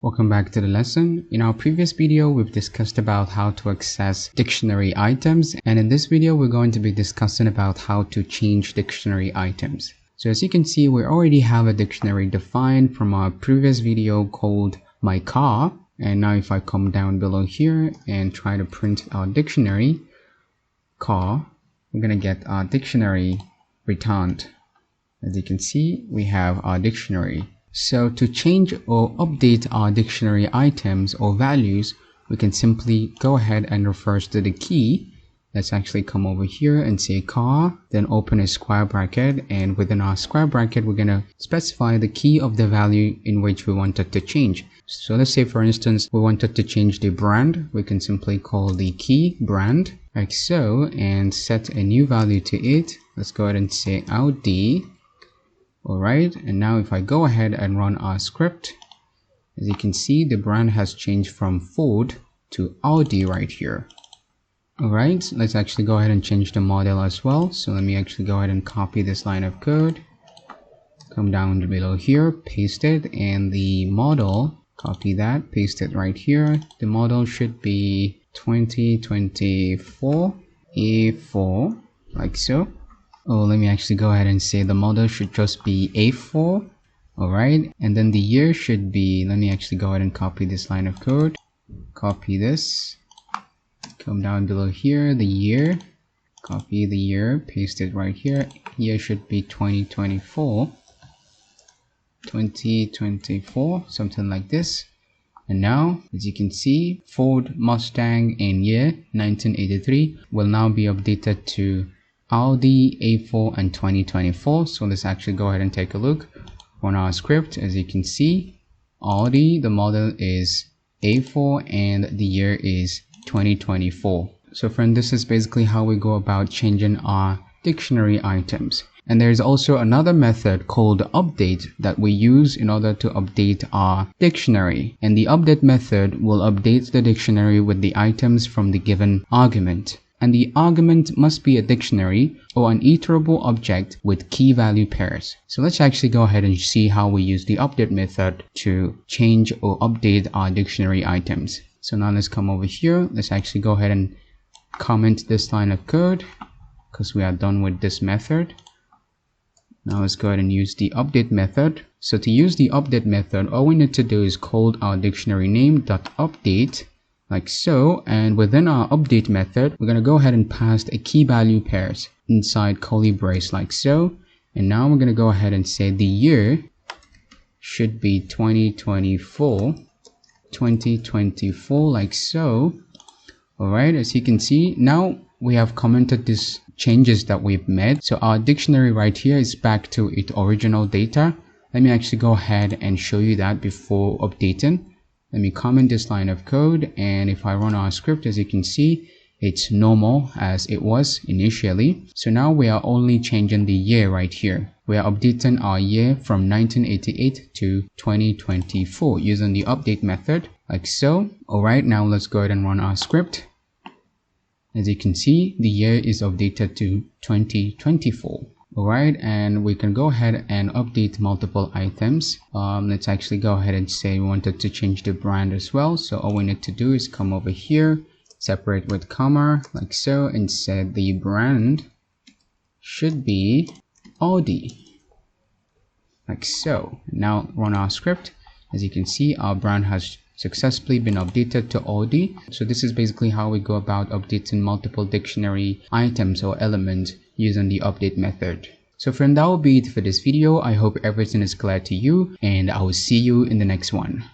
Welcome back to the lesson. In our previous video, we've discussed about how to access dictionary items, and in this video, we're going to be discussing about how to change dictionary items. So as you can see, we already have a dictionary defined from our previous video called my car. And now if I come down below here and try to print our dictionary car, we're going to get our dictionary returned. As you can see, we have our dictionary. So to change or update our dictionary items or values, we can simply go ahead and refer to the key. Let's actually come over here and say car, then open a square bracket, and within our square bracket, we're going to specify the key of the value in which we wanted to change. So let's say, for instance, we wanted to change the brand. We can simply call the key brand like so and set a new value to it. Let's go ahead and say Audi. Alright, and now if I go ahead and run our script, as you can see, the brand has changed from Ford to Audi right here. Alright, let's actually go ahead and change the model as well. So let me actually go ahead and copy this line of code, come down below here, paste it, and the model, copy that, paste it right here. The model should be 2024 A4, like so. Oh, let me actually go ahead and say the model should just be A4. Alright, and then the year should be, let me actually go ahead and copy this line of code, copy this, come down below here, the year, copy the year, paste it right here. Year should be 2024, something like this. And now, as you can see, Ford Mustang in year 1983 will now be updated to Audi A4 and 2024. So let's actually go ahead and take a look on our script. As you can see, Audi, the model is A4 and the year is 2024. So friend, this is basically how we go about changing our dictionary items. And there's also another method called update that we use in order to update our dictionary. And the update method will update the dictionary with the items from the given argument. And the argument must be a dictionary or an iterable object with key value pairs. So let's actually go ahead and see how we use the update method to change or update our dictionary items. So now let's come over here. Let's actually go ahead and comment this line of code because we are done with this method. Now let's go ahead and use the update method. So to use the update method, all we need to do is call our dictionary name.update. Like so, and within our update method, we're going to go ahead and pass a key value pairs inside curly brace like so. And now we're going to go ahead and say the year should be 2024 like so. Alright, as you can see, now we have commented these changes that we've made. So our dictionary right here is back to its original data. Let me actually go ahead and show you that before updating. Let me comment this line of code, and if I run our script, as you can see, it's normal as it was initially. So now we are only changing the year right here. We are updating our year from 1988 to 2024 using the update method like so. Alright, now let's go ahead and run our script. As you can see, the year is updated to 2024. Alright, and we can go ahead and update multiple items. Let's actually go ahead and say we wanted to change the brand as well. So all we need to do is come over here, separate with comma like so, and set the brand should be Audi like so. Now run our script. As you can see, our brand has successfully been updated to Audi. So this is basically how we go about updating multiple dictionary items or elements using the update method. So friend, that will be it for this video. I hope everything is clear to you, and I will see you in the next one.